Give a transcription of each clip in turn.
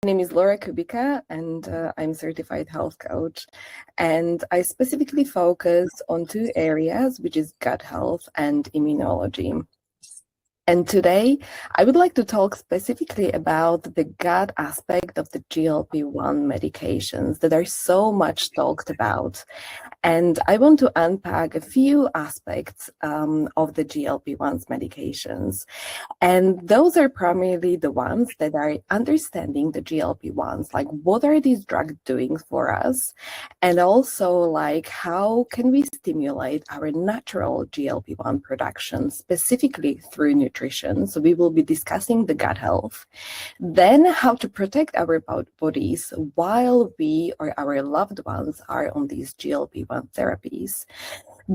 name is Laura Kubica, and I'm a certified health coach. And I specifically focus on two areas, which is gut health and immunology. And today, I would like to talk specifically about the gut aspect of the GLP-1 medications that are so much talked about. And I want to unpack a few aspects of the GLP-1's medications. And those are primarily the ones that are understanding the GLP-1s, like what are these drugs doing for us? And also like how can we stimulate our natural GLP-1 production, specifically through nutrition. So we will be discussing the gut health. Then how to protect our bodies while we or our loved ones are on these GLP-1 therapies.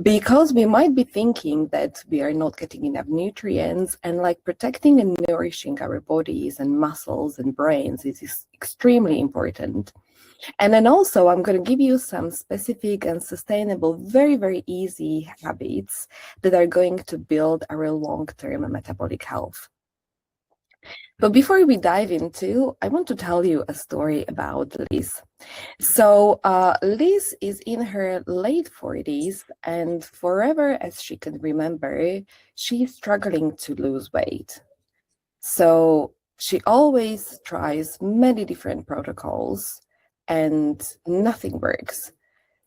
Because we might be thinking that we are not getting enough nutrients, and like protecting and nourishing our bodies and muscles and brains is extremely important. And then also I'm going to give you some specific and sustainable, very, very easy habits that are going to build our long-term metabolic health. But before we dive into, I want to tell you a story about Liz. So Liz is in her late 40s, and forever as she can remember, she's struggling to lose weight. So she always tries many different protocols and nothing works.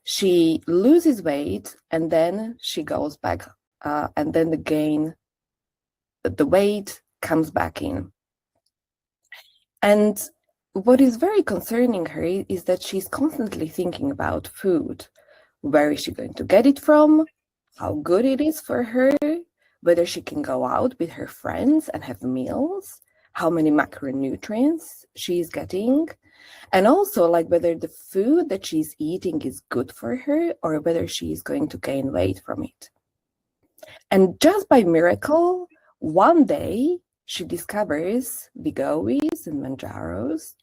She loses weight and then she goes back and then the weight comes back in. And what is very concerning her is that she's constantly thinking about food. Where is she going to get it from? How good it is for her? Whether she can go out with her friends and have meals? How many macronutrients she's getting? And also like whether the food that she's eating is good for her or whether she's going to gain weight from it. And just by miracle, one day, she discovers Wegovys and Manjaros,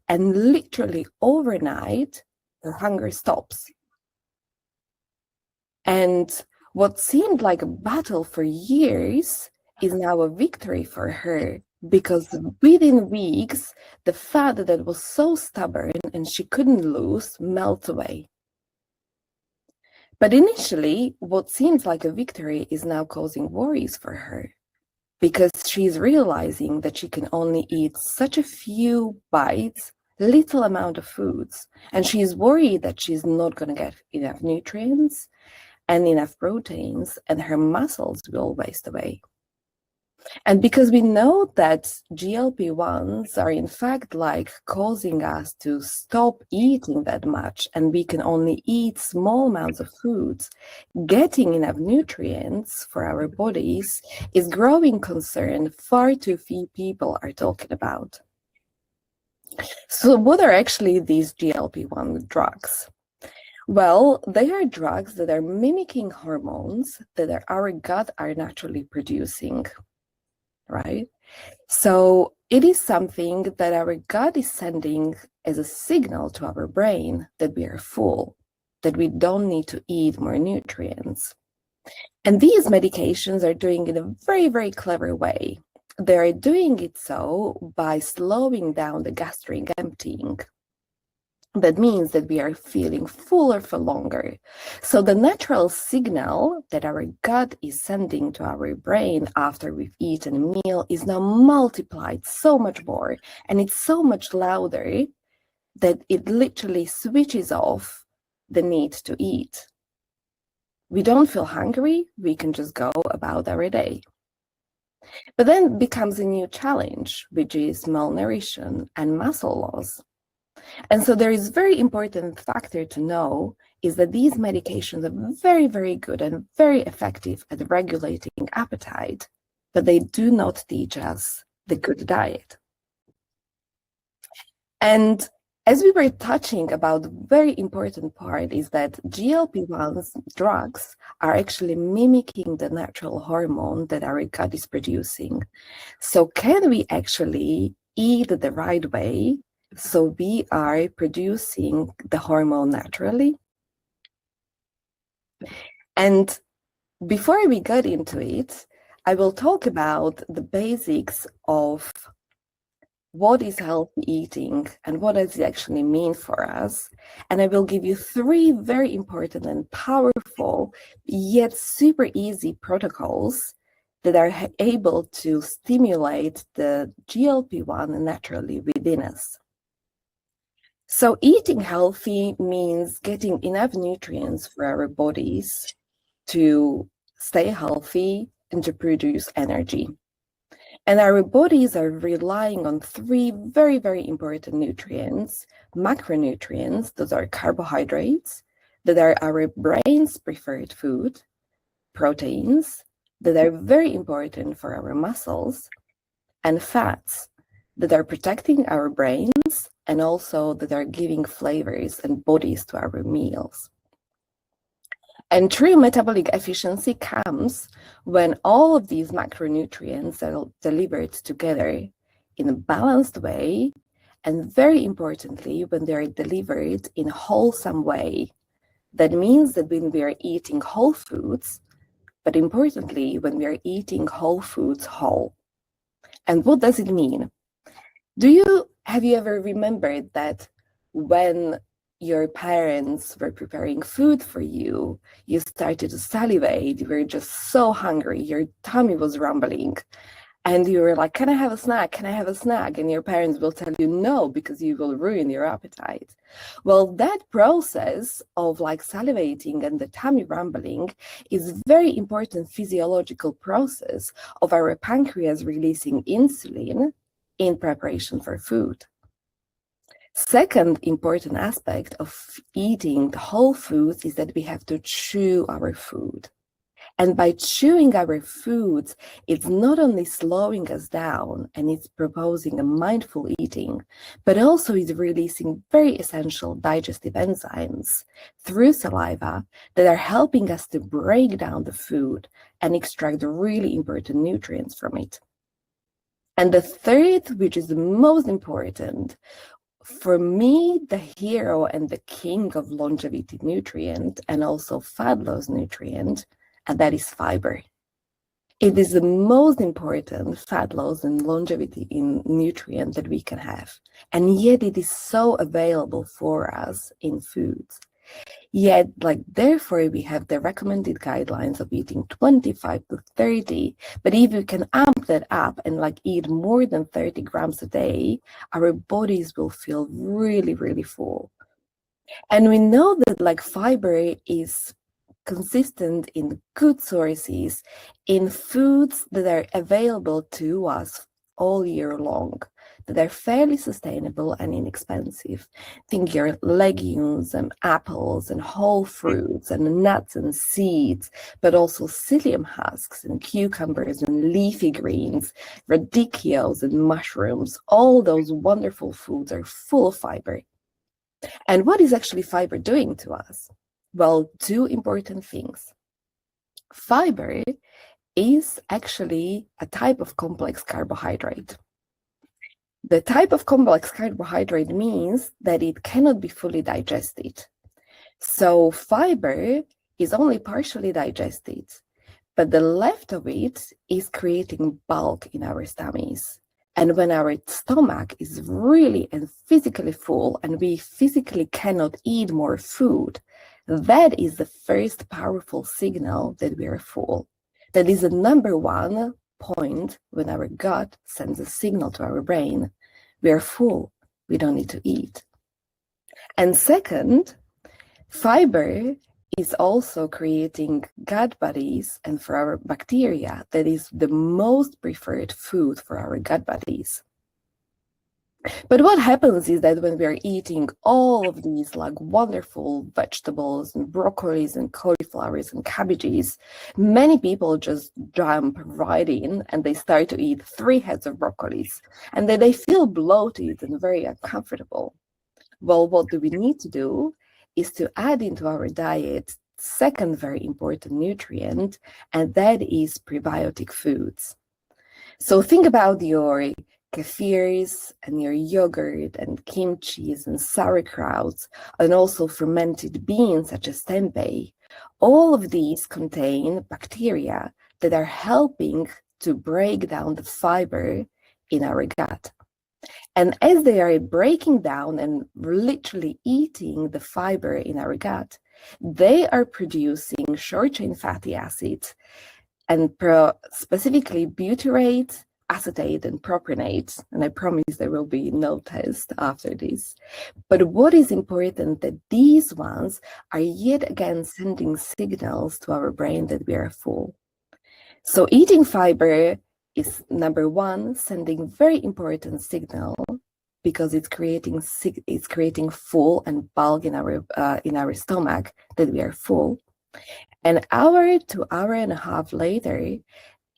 and literally overnight, her hunger stops. And what seemed like a battle for years is now a victory for her, because within weeks, the fat that was so stubborn and she couldn't lose melts away. But initially, what seems like a victory is now causing worries for her, because she's realizing that she can only eat such a few bites, little amount of foods, and she's worried that she's not going to get enough nutrients and enough proteins, and her muscles will waste away. And because we know that GLP-1s are in fact like causing us to stop eating that much, and we can only eat small amounts of foods, getting enough nutrients for our bodies is growing concern far too few people are talking about. So what are actually these GLP-1 drugs? Well, they are drugs that are mimicking hormones that our gut are naturally producing. Right? So it is something that our gut is sending as a signal to our brain that we are full, that we don't need to eat more nutrients. And these medications are doing it in a very, very clever way. They are doing it so by slowing down the gastric emptying. That means that we are feeling fuller for longer. So the natural signal that our gut is sending to our brain after we've eaten a meal is now multiplied so much more, and it's so much louder that it literally switches off the need to eat. We don't feel hungry, we can just go about our day. But then becomes a new challenge, which is malnutrition and muscle loss. And so there is very important factor to know is that these medications are very, very good and very effective at regulating appetite, but they do not teach us the good diet. And as we were touching about, the very important part is that GLP-1 drugs are actually mimicking the natural hormone that our gut is producing. So can we actually eat the right way so we are producing the hormone naturally? And before we get into it, I will talk about the basics of what is healthy eating and what does it actually mean for us. And I will give you 3 very important and powerful, yet super easy protocols that are able to stimulate the GLP-1 naturally within us. So eating healthy means getting enough nutrients for our bodies to stay healthy and to produce energy. And our bodies are relying on 3 very, very important nutrients, macronutrients, those are carbohydrates, that are our brain's preferred food, proteins, that are very important for our muscles, and fats, that are protecting our brains and also that are giving flavors and bodies to our meals. And true metabolic efficiency comes when all of these macronutrients are delivered together in a balanced way, and very importantly, when they are delivered in a wholesome way. That means that when we are eating whole foods, but importantly, when we are eating whole foods whole. And what does it mean? Have you ever remembered that when your parents were preparing food for you, you started to salivate, you were just so hungry, your tummy was rumbling, and you were like, can I have a snack? Can I have a snack? And your parents will tell you no, because you will ruin your appetite. Well, that process of like salivating and the tummy rumbling is very important physiological process of our pancreas releasing insulin in preparation for food. Second important aspect of eating the whole foods is that we have to chew our food. And by chewing our foods, it's not only slowing us down and it's proposing a mindful eating, but also is releasing very essential digestive enzymes through saliva that are helping us to break down the food and extract the really important nutrients from it. And the third, which is the most important, for me, the hero and the king of longevity nutrient and also fat loss nutrient, and that is fiber. It is the most important fat loss and longevity in nutrient that we can have. And yet it is so available for us in foods. Yet, therefore, we have the recommended guidelines of eating 25 to 30. But if you can amp that up and eat more than 30 grams a day, our bodies will feel really, really full. And we know that fiber is consistent in good sources, in foods that are available to us all year long, that are fairly sustainable and inexpensive. Think your legumes and apples and whole fruits and nuts and seeds, but also psyllium husks and cucumbers and leafy greens, radicchios and mushrooms. All those wonderful foods are full of fiber. And what is actually fiber doing to us? Well, 2 important things. Fiber is actually a type of complex carbohydrate. The type of complex carbohydrate means that it cannot be fully digested. So fiber is only partially digested, but the left of it is creating bulk in our stomachs. And when our stomach is really and physically full and we physically cannot eat more food, that is the first powerful signal that we are full. That is the number 1 point when our gut sends a signal to our brain. We are full, we don't need to eat. And second, fiber is also creating gut buddies, and for our bacteria, that is the most preferred food for our gut buddies. But what happens is that when we are eating all of these wonderful vegetables and broccolis and cauliflowers and cabbages, many people just jump right in and they start to eat 3 heads of broccolis, and then they feel bloated and very uncomfortable. Well, what do we need to do is to add into our diet second very important nutrient, and that is prebiotic foods. So think about your kefirs and your yogurt and kimchis and sauerkrauts, and also fermented beans such as tempeh. All of these contain bacteria that are helping to break down the fiber in our gut. And as they are breaking down and literally eating the fiber in our gut, they are producing short-chain fatty acids and specifically butyrate, acetate, and propionate. And I promise there will be no test after this. But what is important that these ones are yet again sending signals to our brain that we are full. So eating fiber is number one, sending very important signal because it's creating full and bulk in our stomach that we are full. An hour to hour and a half later,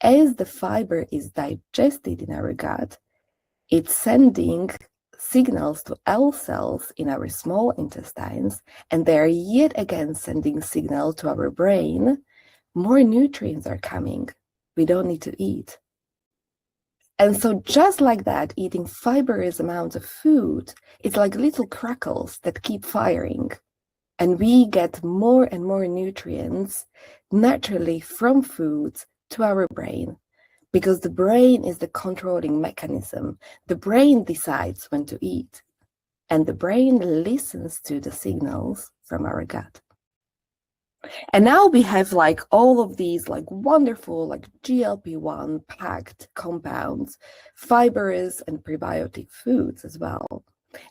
as the fiber is digested in our gut, it's sending signals to L cells in our small intestines, and they are yet again sending signal to our brain. More nutrients are coming. We don't need to eat. And so just like that, eating fibrous amounts of food, it's like little crackles that keep firing. And we get more and more nutrients naturally from foods to our brain, because the brain is the controlling mechanism. The brain decides when to eat, and the brain listens to the signals from our gut. And now we have like all of these like wonderful like GLP-1 packed compounds, fibrous and prebiotic foods as well.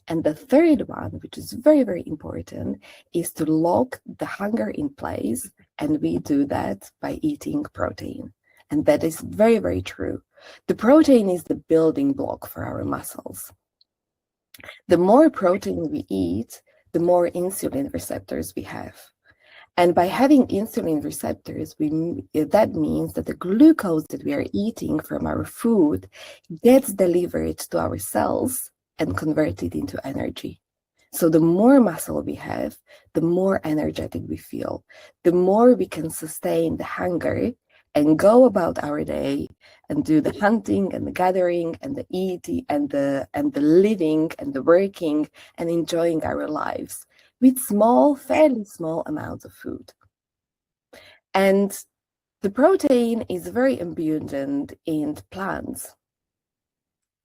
And the third one, which is very, very important, is to lock the hunger in place. And we do that by eating protein. And that is very, very true. The protein is the building block for our muscles. The more protein we eat, the more insulin receptors we have. And by having insulin receptors, that means that the glucose that we are eating from our food gets delivered to our cells and converted into energy. So the more muscle we have, the more energetic we feel, the more we can sustain the hunger and go about our day and do the hunting and the gathering and the eating and the living and the working and enjoying our lives with fairly small amounts of food. And the protein is very abundant in plants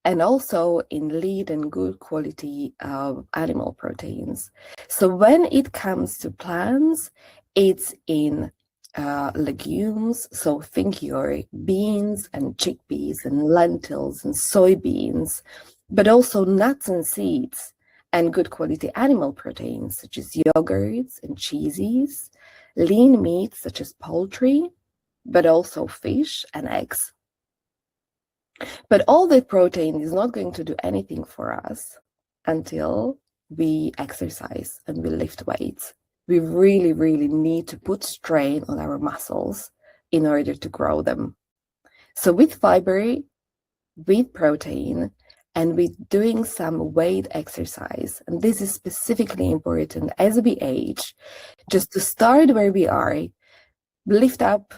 and also in lean and good quality animal proteins. So when it comes to plants, it's in legumes. So think your beans and chickpeas and lentils and soybeans, but also nuts and seeds, and good quality animal proteins such as yogurts and cheeses, lean meats such as poultry, but also fish and eggs. But all that protein is not going to do anything for us until we exercise and we lift weights. We really, really need to put strain on our muscles in order to grow them. So with fiber, with protein, and with doing some weight exercise, and this is specifically important as we age, just to start where we are, lift up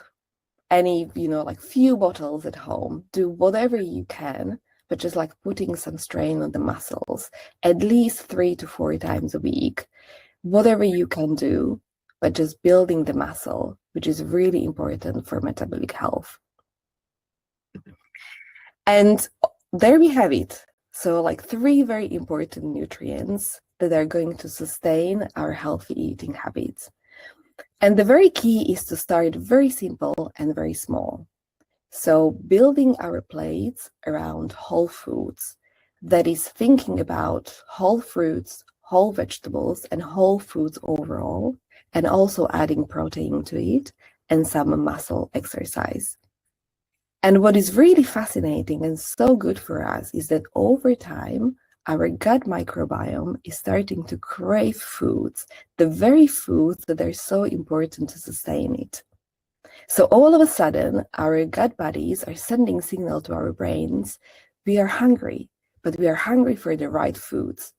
any, like few bottles at home, do whatever you can, but just like putting some strain on the muscles, at least 3 to 4 times a week, whatever you can do, but just building the muscle, which is really important for metabolic health. And there we have it. So like 3 very important nutrients that are going to sustain our healthy eating habits. And the very key is to start very simple and very small. So building our plates around whole foods, that is thinking about whole fruits, whole vegetables, and whole foods overall, and also adding protein to it and some muscle exercise. And what is really fascinating and so good for us is that over time, our gut microbiome is starting to crave foods, the very foods that are so important to sustain it. So all of a sudden, our gut bodies are sending signal to our brains, we are hungry, but we are hungry for the right foods.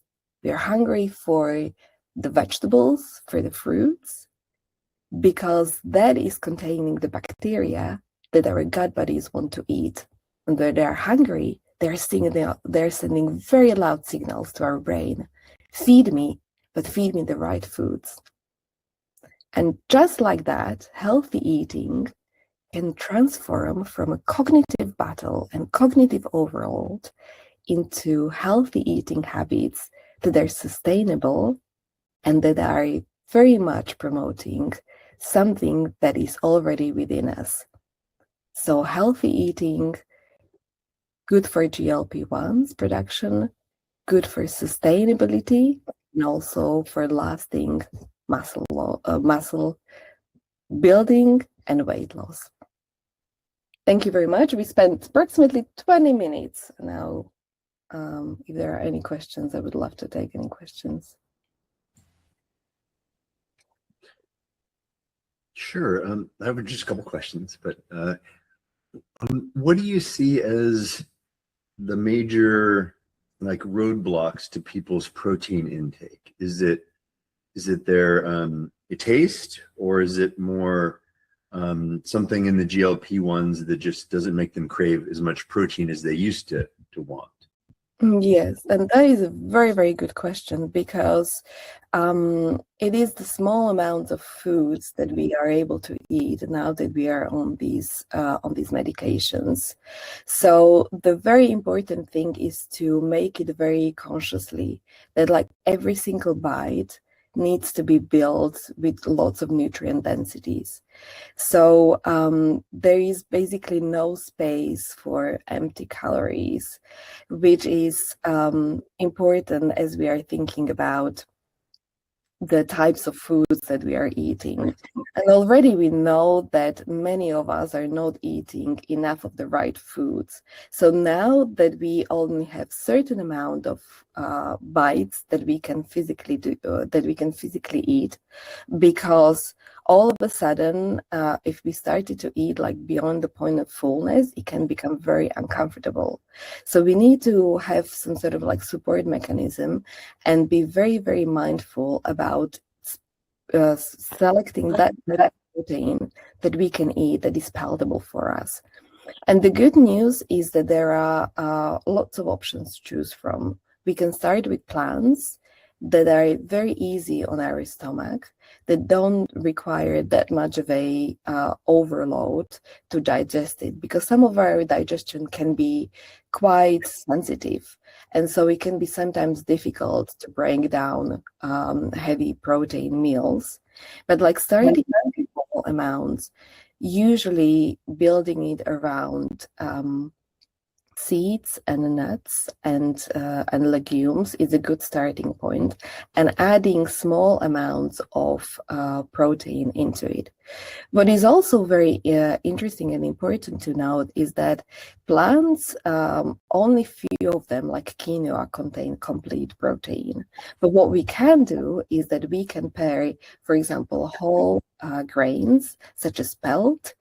We are hungry for the vegetables, for the fruits, because that is containing the bacteria that our gut bodies want to eat. And when they are hungry, they're sending very loud signals to our brain. Feed me, but feed me the right foods. And just like that, healthy eating can transform from a cognitive battle and cognitive overload into healthy eating habits that are sustainable and that are very much promoting something that is already within us. So healthy eating, good for GLP-1s production, good for sustainability, and also for lasting muscle building and weight loss. Thank you very much. We spent approximately 20 minutes now. If there are any questions, I would love to take any questions. Sure. I have just a couple questions, but what do you see as the major roadblocks to people's protein intake? Is it their taste, or is it more something in the GLP-1s that just doesn't make them crave as much protein as they used to want? Yes, and that is a very, very good question, because it is the small amounts of foods that we are able to eat now that we are on these medications. So the very important thing is to make it very consciously that like every single bite needs to be built with lots of nutrient densities. So there is basically no space for empty calories, which is important as we are thinking about the types of foods that we are eating. And already we know that many of us are not eating enough of the right foods. So now that we only have certain amount of bites that we can physically eat, because all of a sudden, if we started to eat like beyond the point of fullness, it can become very uncomfortable. So we need to have some sort of like support mechanism and be very, very mindful about selecting that protein that we can eat that is palatable for us. And the good news is that there are lots of options to choose from. We can start with plants that are very easy on our stomach, that don't require that much of a overload to digest it, because some of our digestion can be quite sensitive. And so it can be sometimes difficult to break down heavy protein meals. But like starting with small amounts, usually building it around seeds and nuts and legumes is a good starting point, and adding small amounts of protein into it. What is also very interesting and important to note is that plants, only few of them, like quinoa, contain complete protein. But what we can do is that we can pair, for example, whole grains such as spelt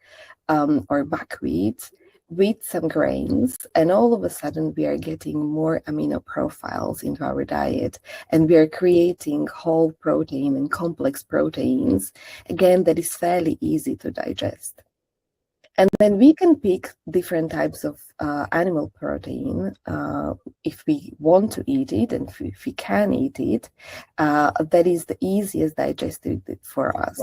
or buckwheat with some grains, and all of a sudden we are getting more amino profiles into our diet, and we are creating whole protein and complex proteins, again, that is fairly easy to digest. And then we can pick different types of animal protein if we want to eat it, and if we can eat it, that is the easiest digested for us.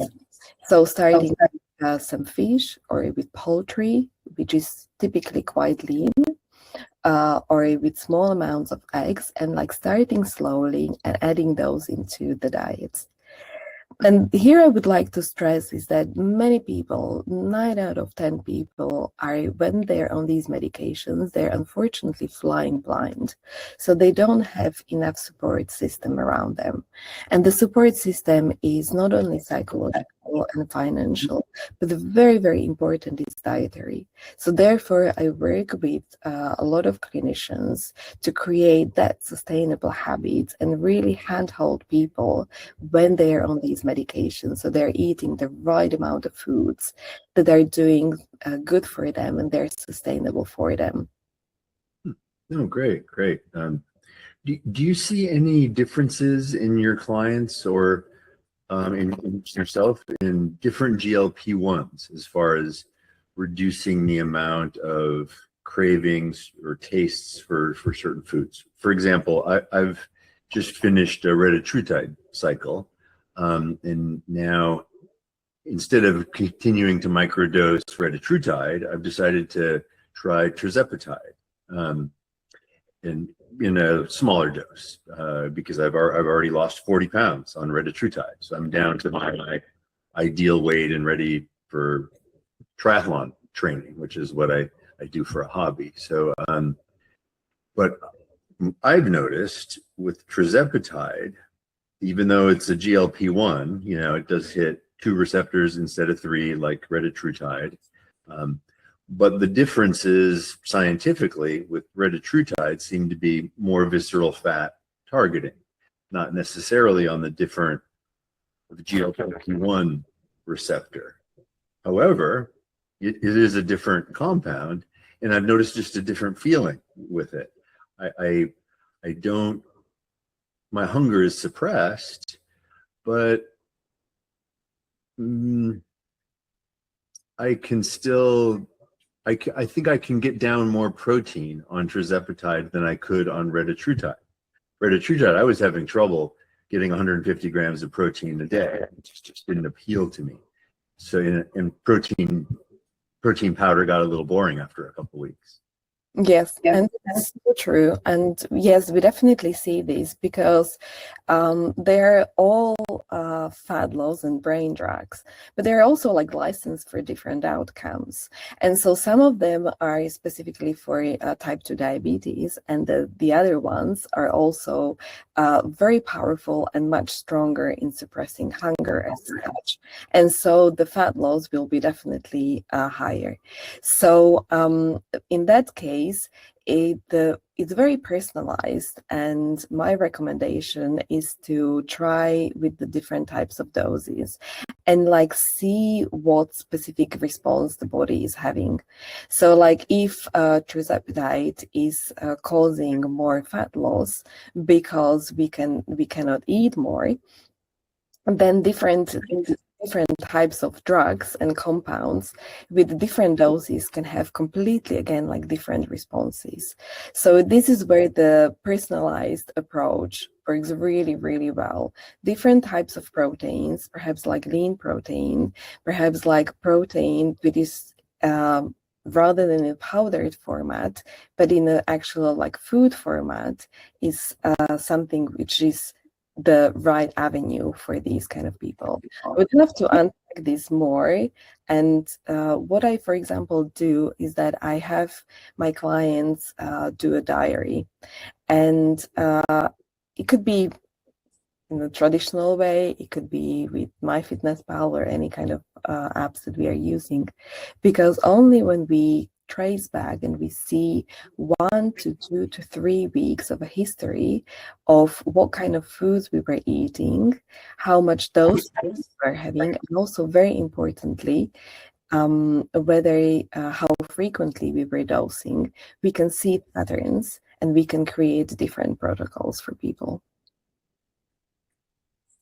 So starting with some fish or with poultry, which is typically quite lean, or with small amounts of eggs, and like starting slowly and adding those into the diets. And here I would like to stress is that many people, 9 out of 10 people, are, when they're on these medications, they're unfortunately flying blind. So they don't have enough support system around them. And the support system is not only psychological and financial, but very, very important is dietary. So therefore, I work with a lot of clinicians to create that sustainable habits and really handhold people when they are on these medications, so they're eating the right amount of foods that are doing good for them and they're sustainable for them. Oh, great. Do you see any differences in your clients or in yourself in different GLP-1s as far as reducing the amount of cravings or tastes for certain foods? For example, I've just finished a retatrutide cycle, and now instead of continuing to microdose retatrutide, I've decided to try tirzepatide. in a smaller dose because I've already lost 40 pounds on retatrutide, so I'm down to my ideal weight and ready for triathlon training, which is what I do for a hobby. So, but I've noticed with tirzepatide, even though it's a GLP-1, you know, it does hit 2 receptors instead of 3, like retatrutide. But the differences scientifically with retatrutide seem to be more visceral fat targeting, not necessarily on the different GLP-1 receptor. However, it is a different compound, and I've noticed just a different feeling with it. I don't, my hunger is suppressed, but I can still, I think I can get down more protein on tirzepatide than I could on retatrutide. Retatrutide, I was having trouble getting 150 grams of protein a day. It just didn't appeal to me. So, and protein powder got a little boring after a couple of weeks. Yes, and that's so true. And yes, we definitely see this because they're all fat loss and brain drugs, but they're also like licensed for different outcomes. And so some of them are specifically for type 2 diabetes, and the other ones are also very powerful and much stronger in suppressing hunger as such. And so the fat loss will be definitely higher. So in that case, it's very personalized, and my recommendation is to try with the different types of doses and like see what specific response the body is having. So like if tirzepatide is causing more fat loss because we cannot eat more, then different types of drugs and compounds with different doses can have completely, again, like different responses. So this is where the personalized approach works really, really well. Different types of proteins, perhaps like lean protein, perhaps like protein that is rather than in a powdered format, but in an actual like food format, is something which is the right avenue for these kind of people. I would love to unpack this more. And what I, for example, do is that I have my clients do a diary. And it could be in a traditional way, it could be with MyFitnessPal or any kind of apps that we are using. Because only when we trace back and we see 1 to 2 to 3 weeks of a history of what kind of foods we were eating, how much dose we were having, and also very importantly, whether how frequently we were dosing, we can see patterns and we can create different protocols for people.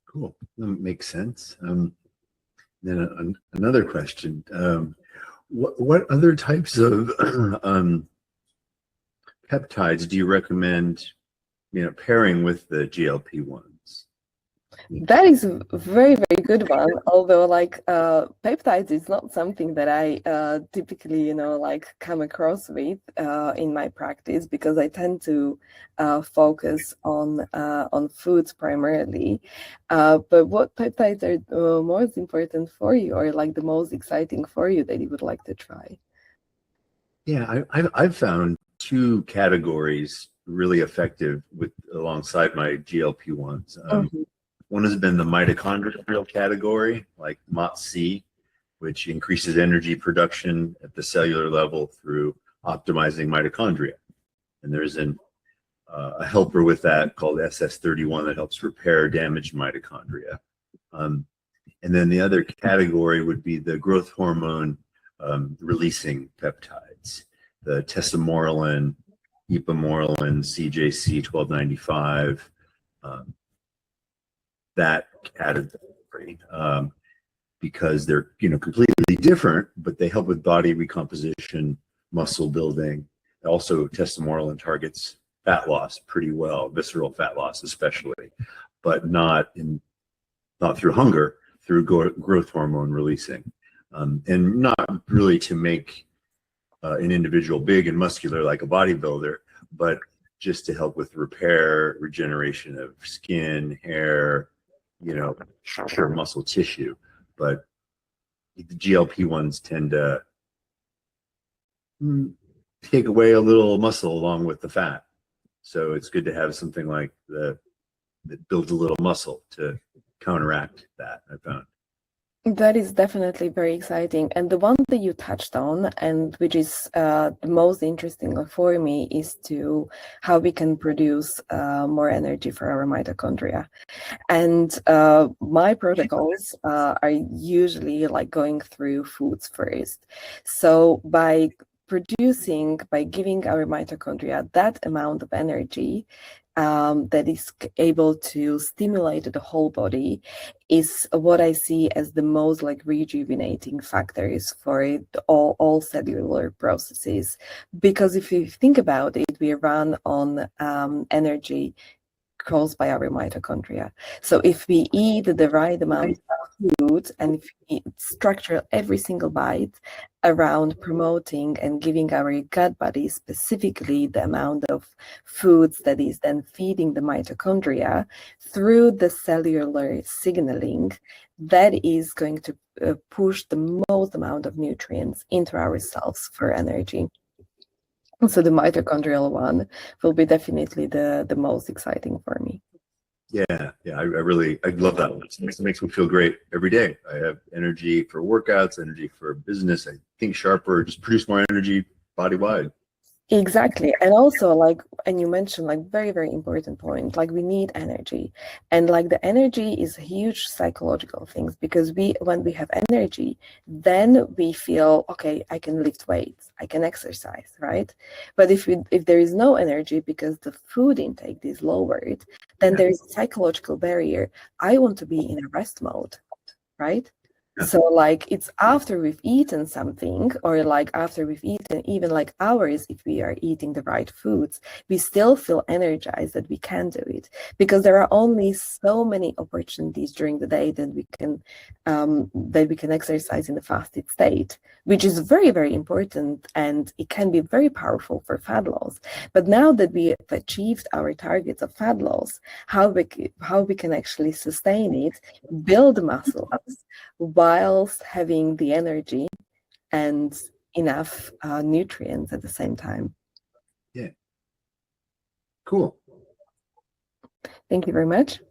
Cool, that makes sense. Then another question. What other types of peptides do you recommend, pairing with the GLP-1s? That is a very, very good one. Although, like, peptides is not something that I typically, like come across with in my practice, because I tend to focus on foods primarily. But what peptides are most important for you, or like the most exciting for you that you would like to try? Yeah, I've found 2 categories really effective alongside my GLP-1s. One has been the mitochondrial category, like MOTS-C, which increases energy production at the cellular level through optimizing mitochondria. And there's a helper with that called SS31 that helps repair damaged mitochondria. And then the other category would be the growth hormone releasing peptides, the tesamorelin, ipamorelin, CJC 1295, that category, because they're completely different, but they help with body recomposition, muscle building. Also, tesamorelin targets fat loss pretty well, visceral fat loss especially, but not through hunger, through growth hormone releasing, and not really to make an individual big and muscular like a bodybuilder, but just to help with repair, regeneration of skin, hair, sure, muscle tissue. But the GLP-1s tend to take away a little muscle along with the fat. So it's good to have something like that builds a little muscle to counteract that, I found. That is definitely very exciting. And the one that you touched on, and which is the most interesting for me, is to how we can produce more energy for our mitochondria. And my protocols are usually like going through foods first. So by giving our mitochondria that amount of energy that is able to stimulate the whole body, is what I see as the most like rejuvenating factors for all cellular processes. Because if you think about it, we run on energy caused by our mitochondria. So if we eat the right amount of food, and if we structure every single bite around promoting and giving our gut body specifically the amount of foods that is then feeding the mitochondria through the cellular signaling, that is going to push the most amount of nutrients into our cells for energy. So the mitochondrial one will be definitely the most exciting for me. Yeah, I love that one. It makes me feel great every day. I have energy for workouts, energy for business. I think sharper, just produce more energy body-wide. Exactly. And also and you mentioned very, very important point, we need energy. And the energy is a huge psychological things, because when we have energy, then we feel, okay, I can lift weights, I can exercise, right? But if there is no energy because the food intake is lowered, then there is a psychological barrier. I want to be in a rest mode, right? So it's after we've eaten something, or after we've eaten even hours, if we are eating the right foods, we still feel energized that we can do it, because there are only so many opportunities during the day that we can exercise in a fasted state, which is very, very important, and it can be very powerful for fat loss. But now that we have achieved our targets of fat loss, how we can actually sustain it, build muscle ups, whilst having the energy and enough nutrients at the same time. Yeah. Cool. Thank you very much.